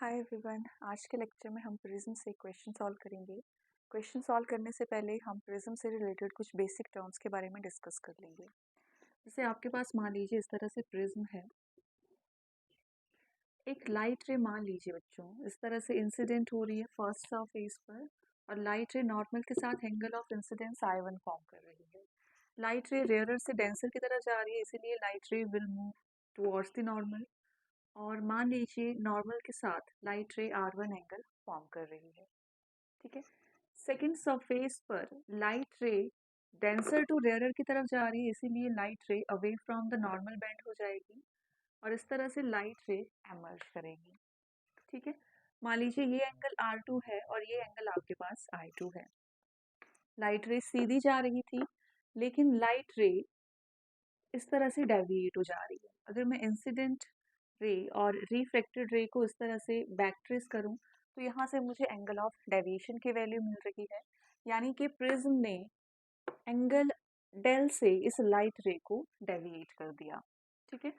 Hi everyone. आज के lecture में हम प्रिज्म से क्वेश्चन सॉल्व करेंगे। क्वेश्चन सॉल्व करने से पहले हम प्रिज्म से रिलेटेड कुछ बेसिक टर्म्स के बारे में डिस्कस कर लेंगे। जैसे आपके पास मान लीजिए इस तरह से प्रिज्म है, एक लाइट रे मान लीजिए बच्चों इस तरह से इंसिडेंट हो रही है फर्स्ट सरफेस पर, और लाइट रे नॉर्मल के साथ angle of incidence I1 form कर रही है। लाइट रे रेयरर से डेंसर की तरफ जा रही है, इसीलिए लाइट रे will move towards the normal. और मान लीजिए नॉर्मल के साथ लाइट रे R1 एंगल फॉर्म कर रही है। ठीक है। सेकेंड सरफेस पर light ray denser to rarer की तरफ जा रही है, इसीलिए light ray away from the normal bend हो जाएगी और इस तरह से लाइट रे एमर्ज करेगी। ठीक है। मान लीजिए ये एंगल R2 है और ये एंगल आपके पास I2 है। लाइट रे सीधी जा रही थी, लेकिन लाइट रे इस तरह से डेविएट हो जा रही है। अगर मैं इंसिडेंट रे और रिफ्लेक्टेड रे को इस तरह से बैक ट्रेस करूं, तो यहाँ से मुझे एंगल ऑफ डेविएशन की वैल्यू मिल रही है, यानी कि प्रिज्म ने एंगल डेल से इस लाइट रे को डेविएट कर दिया। ठीक है।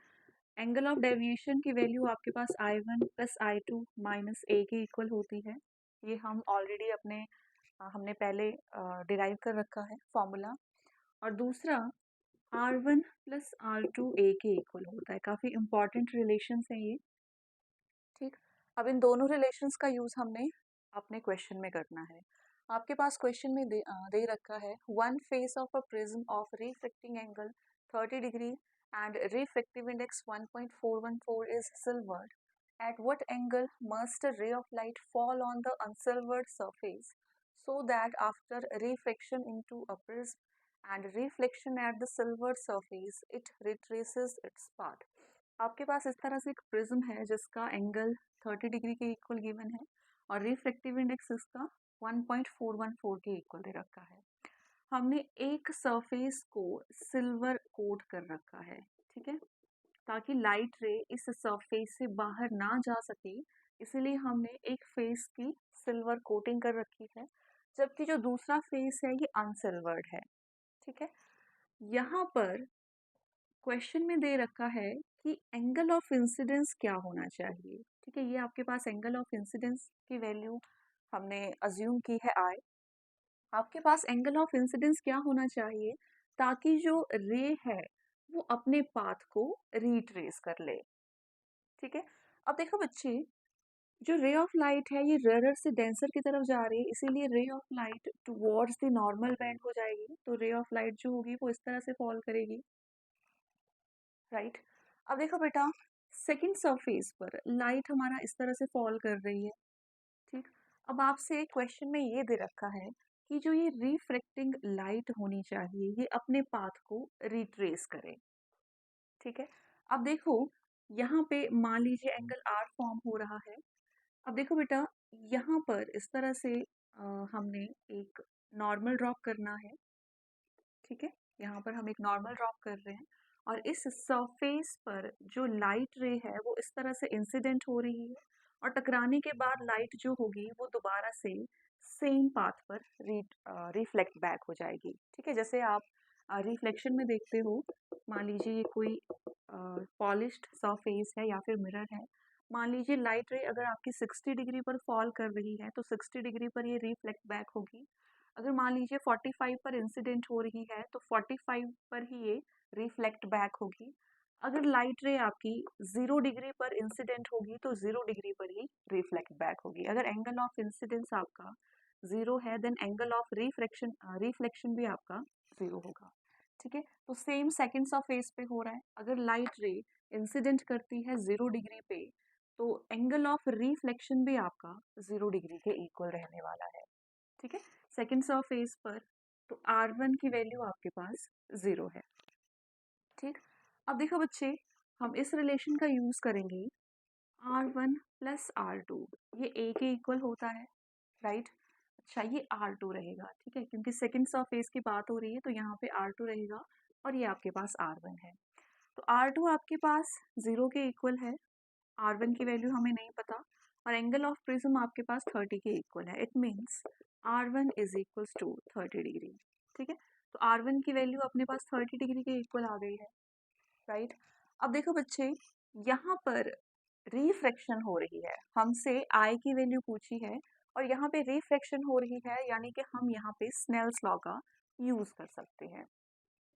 एंगल ऑफ डेविएशन की वैल्यू आपके पास I1 प्लस I2 माइनस ए के इक्वल होती है। ये हम ऑलरेडी हमने पहले डिराइव कर रखा है फॉर्मूला। और दूसरा R1 प्लस R2 ए के इक्वल होता है। काफ़ी इंपॉर्टेंट रिलेशंस हैं ये। ठीक। अब इन दोनों रिलेशंस का यूज़ हमने अपने क्वेश्चन में करना है। आपके पास क्वेश्चन में दे रखा है one face of a prism of reflecting angle 30 degree and reflective index 1.414 is silvered. At what angle must a ray of light fall on the unsilvered surface so that after reflection into a prism and reflection at the silvered surface it retraces its path? आपके पास इस तरह से एक prism है जिसका angle 30 degree के equal given है और रिफ्लेक्टिव इंडेक्स इसका 1.414 के इक्वल दे रखा है। हमने एक सरफेस को सिल्वर कोट कर रखा है, ठीक है, ताकि लाइट रे इस सरफेस से बाहर ना जा सके, इसीलिए हमने एक फेस की सिल्वर कोटिंग कर रखी है, जबकि जो दूसरा फेस है ये अनसिल्वर्ड है। ठीक है। यहाँ पर क्वेश्चन में दे रखा है कि एंगल ऑफ इंसिडेंस क्या होना चाहिए। ठीक है। ये आपके पास एंगल ऑफ इंसिडेंस की वैल्यू हमने अज्यूम की है I। आपके पास एंगल ऑफ इंसिडेंस क्या होना चाहिए ताकि जो रे है वो अपने पाथ को रिट्रेस कर ले। ठीक है। अब देखो बच्चे, जो रे ऑफ लाइट है ये रेयरर से डेंसर की तरफ जा रही है, इसीलिए ray of light towards the normal bend हो जाएगी। तो रे ऑफ लाइट जो होगी वो इस तरह से फॉल करेगी, राइट। अब देखो बेटा, सेकंड सरफेस पर लाइट हमारा इस तरह से फॉल कर रही है। ठीक। अब आपसे क्वेश्चन में ये दे रखा है कि जो ये रिफ्लेक्टिंग लाइट होनी चाहिए ये अपने पाथ को रिट्रेस करे। ठीक है। अब देखो यहाँ पे मान लीजिए एंगल R फॉर्म हो रहा है। अब देखो बेटा, यहाँ पर इस तरह से हमने एक नॉर्मल ड्रॉप करना है। ठीक है। यहाँ पर हम एक नॉर्मल ड्रॉप कर रहे हैं और इस सरफेस पर जो लाइट रे है वो इस तरह से इंसिडेंट हो रही है, और टकराने के बाद लाइट जो होगी वो दोबारा से सेम पाथ पर रिफ्लेक्ट बैक हो जाएगी। ठीक है। जैसे आप रिफ्लेक्शन में देखते हो, मान लीजिए ये कोई पॉलिश्ड सरफेस है या फिर मिरर है। मान लीजिए लाइट रे अगर आपकी 60 डिग्री पर फॉल कर रही है तो 60 डिग्री पर ये रिफ्लेक्ट बैक होगी। अगर मान लीजिए 45 पर इंसिडेंट हो रही है तो 45 पर ही ये रिफ्लेक्ट बैक होगी। अगर लाइट रे आपकी 0 डिग्री पर इंसिडेंट होगी तो 0 डिग्री पर ही रिफ्लेक्ट बैक होगी। अगर एंगल ऑफ इंसिडेंस आपका 0 है देन एंगल ऑफ रिफ्लेक्शन भी आपका 0 होगा। ठीक है। तो सेम सेकंड सरफेस पे हो रहा है। अगर लाइट रे इंसिडेंट करती है 0 डिग्री पे तो एंगल ऑफ रिफ्लेक्शन भी आपका 0 डिग्री के इक्वल रहने वाला है। ठीक है। सेकेंड सरफेस पर तो R1 की वैल्यू आपके पास 0 है। ठीक। अब देखो बच्चे, हम इस रिलेशन का यूज करेंगे R1 प्लस R2, ये A के इक्वल होता है, राइट। अच्छा, ये R2 रहेगा, ठीक है, क्योंकि सेकेंड सरफेस की बात हो रही है तो यहाँ पे R2 रहेगा और ये आपके पास R1 है। तो R2 आपके पास 0 के इक्वल है, R1 की वैल्यू हमें नहीं पता, और एंगल ऑफ प्रिज्म आपके पास 30 के इक्वल है। It means R1 is equals to 30 degree. ठीक है। तो R1 की वैल्यू अपने पास 30 डिग्री के इक्वल आ गई है, राइट। अब देखो बच्चे, यहाँ पर रिफ्रैक्शन हो रही है, हमसे आई की वैल्यू पूछी है और यहाँ पे रिफ्रैक्शन हो रही है, यानी कि हम यहाँ पे स्नेल्स लॉ का यूज कर सकते हैं।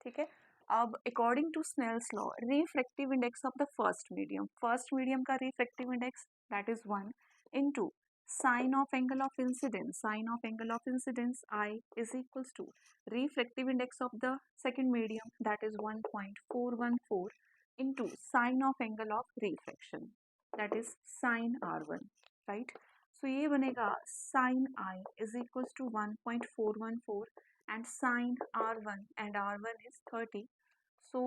ठीक है, अब according to Snell's law refractive index of the first medium का refractive index that is 1 into sine of angle of incidence I is equals to refractive index of the second medium that is 1.414 into sine of angle of refraction that is sine r1, right? So ये बनेगा sine I is equals to 1.414 and sine r1 and r1 is 30. So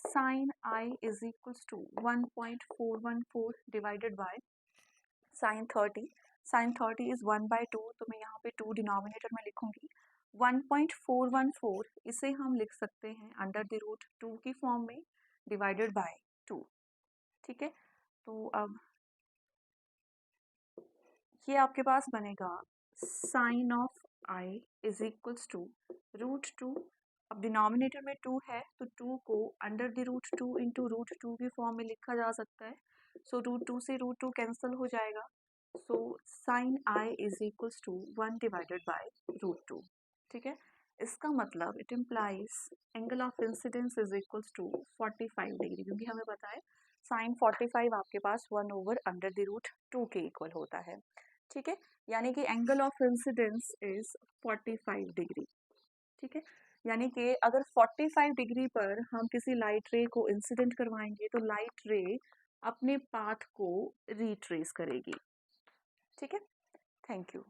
sine I is equals to 1.414 divided by sine 30. Sine 30 is 1 by 2, तो मैं यहाँ पे 2 denominator में लिखूंगी। 1.414 इसे हम लिख सकते हैं अंडर द रूट 2 की फॉर्म में डिवाइडेड बाय 2। ठीक है, तो अब ये आपके पास बनेगा sine of i is equals to root 2। अब डिनोमिनेटर में 2 है तो 2 को under the root 2 into root 2 की फॉर्म में लिखा जा सकता है। सो रूट 2 से रूट 2 कैंसिल हो जाएगा। So sine i is equals to 1 divided by root 2। ठीक है, इसका मतलब it implies angle of incidence is equals to 45 degree, क्योंकि हमें पता है साइन 45 आपके पास 1 ओवर अंडर द रूट 2 के इक्वल होता है। ठीक है, यानी कि angle of incidence is 45 degree. ठीक है, यानी कि अगर 45 डिग्री पर हम किसी लाइट रे को इंसिडेंट करवाएंगे तो लाइट रे अपने पाथ को रिट्रेस करेगी। ठीक है, थैंक यू।